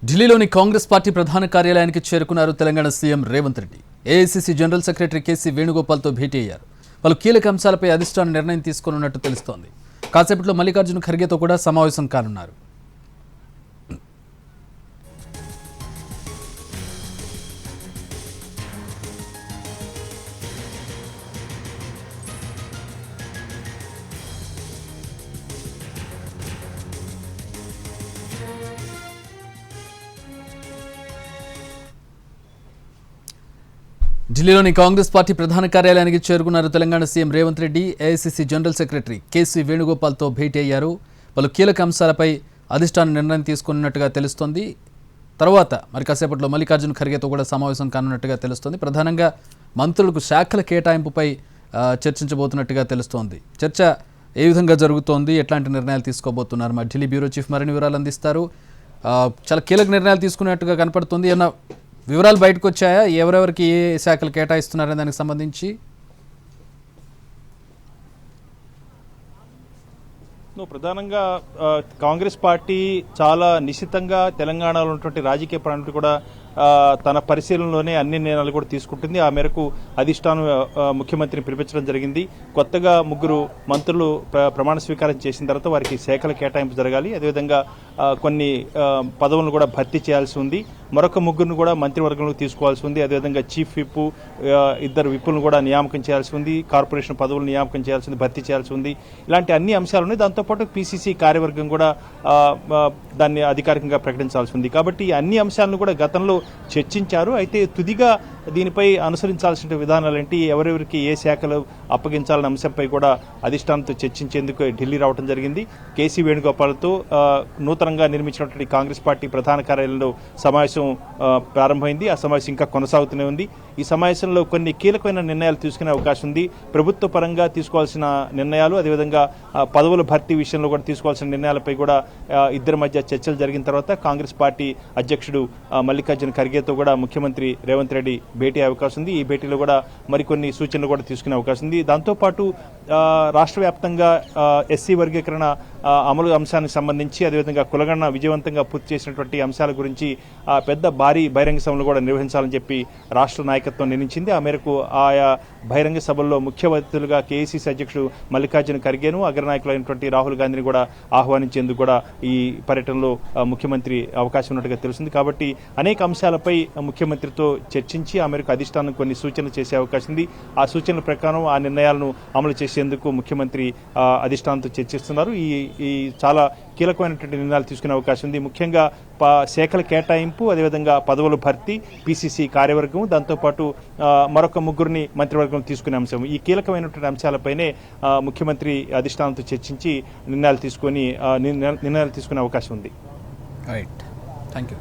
ఢిల్లీలోని కాంగ్రెస్ పార్టీ ప్రధాన కార్యాలయానికి చేరుకున్నారు Telangana CM Revanth Reddy. AICC general secretary KC వేణుగోపాల్తో భేటీ అయ్యారు. పలు కీలక అంశాలపై అధిష్టానం నిర్ణయం తీసుకోనున్నట్టు తెలుస్తోంది. కాసేపట్లో మల్లికార్జున ఖర్గేతో కూడా సమావేశం కానున్నారు. ఢిల్లీలోని కాంగ్రెస్ పార్టీ ప్రధాన కార్యాలయానికి చేరుకున్నారు Telangana CM Revanth Reddy. AICC general secretary KC వేణుగోపాల్తో భేటీ అయ్యారు. పలు కీలక అంశాలపై అధిష్టానం నిర్ణయం తీసుకున్నట్టుగా తెలుస్తోంది. తర్వాత మరి కాసేపట్లో మల్లికార్జున ఖర్గేతో కూడా సమావేశం కానున్నట్టుగా తెలుస్తోంది. ప్రధానంగా మంత్రులకు శాఖల కేటాయింపుపై చర్చించబోతున్నట్టుగా తెలుస్తోంది. చర్చ ఏ విధంగా జరుగుతోంది, ఎట్లాంటి నిర్ణయాలు తీసుకోబోతున్నారు, మా ఢిల్లీ బ్యూరో చీఫ్ మరిన్ని వివరాలు అందిస్తారు. చాలా కీలక నిర్ణయాలు తీసుకున్నట్టుగా కనపడుతుంది. ఏమన్నా వివరాలు బయటకు వచ్చాయా? ఎవరెవరికి ఏ శాఖలు కేటాయిస్తున్నారనే దానికి సంబంధించి? ప్రధానంగా కాంగ్రెస్ పార్టీ చాలా నిశ్చితంగా తెలంగాణలో ఉన్నటువంటి రాజకీయ ప్రణాళిక కూడా తన పరిశీలనలోనే అన్ని నిర్ణయాలు కూడా తీసుకుంటుంది. ఆ మేరకు అధిష్టానం ముఖ్యమంత్రిని పిలిపించడం జరిగింది. కొత్తగా 3 మంత్రులు ప్రమాణ స్వీకారం చేసిన తర్వాత వారికి శాఖల కేటాయింపు జరగాలి. అదేవిధంగా కొన్ని పదవులను కూడా భర్తీ చేయాల్సి ఉంది. మరొక 3 కూడా మంత్రివర్గంలో తీసుకోవాల్సి ఉంది. అదేవిధంగా చీఫ్ విప్, 2 విప్పులను కూడా నియామకం చేయాల్సి ఉంది. కార్పొరేషన్ పదవులు నియామకం చేయాల్సి ఉంది, భర్తీ చేయాల్సి ఉంది. ఇలాంటి అన్ని అంశాలు ఉన్నాయి. దాంతోపాటు పీసీసీ కార్యవర్గం కూడా దాన్ని అధికారికంగా ప్రకటించాల్సి ఉంది. కాబట్టి అన్ని అంశాలను కూడా గతంలో చర్చించారు. అయితే తుదిగా దీనిపై అనుసరించాల్సిన విధానాలు ఏంటి, ఎవరెవరికి ఏ శాఖలు అప్పగించాలన్న అంశంపై కూడా అధిష్టానంతో చర్చించేందుకు ఢిల్లీ రావడం జరిగింది. కేసీ వేణుగోపాల్తో నూతనంగా నిర్మించినటువంటి కాంగ్రెస్ పార్టీ ప్రధాన కార్యాలయంలో సమావేశం ప్రారంభమైంది. ఆ సమావేశం ఇంకా కొనసాగుతూనే ఉంది. ఈ సమావేశంలో కొన్ని కీలకమైన నిర్ణయాలు తీసుకునే అవకాశం ఉంది. ప్రభుత్వ పరంగా తీసుకోవాల్సిన నిర్ణయాలు, అదేవిధంగా పదవుల భర్తీ విషయంలో కూడా తీసుకోవాల్సిన నిర్ణయాలపై కూడా ఇద్దరి మధ్య చర్చలు జరిగిన తర్వాత కాంగ్రెస్ పార్టీ అధ్యక్షుడు మల్లికార్జున ఖర్గేతో కూడా ముఖ్యమంత్రి రేవంత్ రెడ్డి భేటీ అయ్యే అవకాశం ఉంది. ఈ భేటీలో కూడా మరికొన్ని సూచనలు కూడా తీసుకునే అవకాశం ఉంది. దాంతోపాటు రాష్ట్ర వ్యాప్తంగా ఎస్సీ వర్గీకరణ అమలు అంశానికి సంబంధించి, అదేవిధంగా కులగణన విజయవంతంగా పూర్తి చేసినటువంటి అంశాల గురించి భారీ బహిరంగ సభలు కూడా నిర్వహించాలని చెప్పి రాష్ట్ర నాయకత్వం నిర్ణయించింది. ఆ మేరకు ఆయా బహిరంగ సభల్లో ముఖ్య అతిథులుగా కేసీసీ అధ్యక్షుడు మల్లికార్జున ఖర్గేను, అగ్రనాయకులైనటువంటి రాహుల్ గాంధీని కూడా ఆహ్వానించేందుకు కూడా ఈ పర్యటనలో ముఖ్యమంత్రి అవకాశం ఉన్నట్టుగా తెలుస్తుంది. కాబట్టి అనేక అంశాలపై ముఖ్యమంత్రితో చర్చించి ఆ మేరకు అధిష్టానం కొన్ని సూచనలు చేసే అవకాశం ఉంది. ఆ సూచనల ప్రకారం ఆ నిర్ణయాలను అమలు చేసేందుకు ముఖ్యమంత్రి అధిష్టానంతో చర్చిస్తున్నారు. ఈ చాలా కీలకమైనటువంటి నిర్ణయాలు తీసుకునే అవకాశం ఉంది. ముఖ్యంగా శాఖల కేటాయింపు, అదేవిధంగా పదవుల భర్తీ, పీసీసీ కార్యవర్గం, దాంతోపాటు మరొక 3 మంత్రివర్గం తీసుకునే అంశం, ఈ కీలకమైనటువంటి అంశాలపైనే ముఖ్యమంత్రి అధిష్టానంతో చర్చించి నిర్ణయాలు తీసుకునే అవకాశం ఉంది. Right, thank you.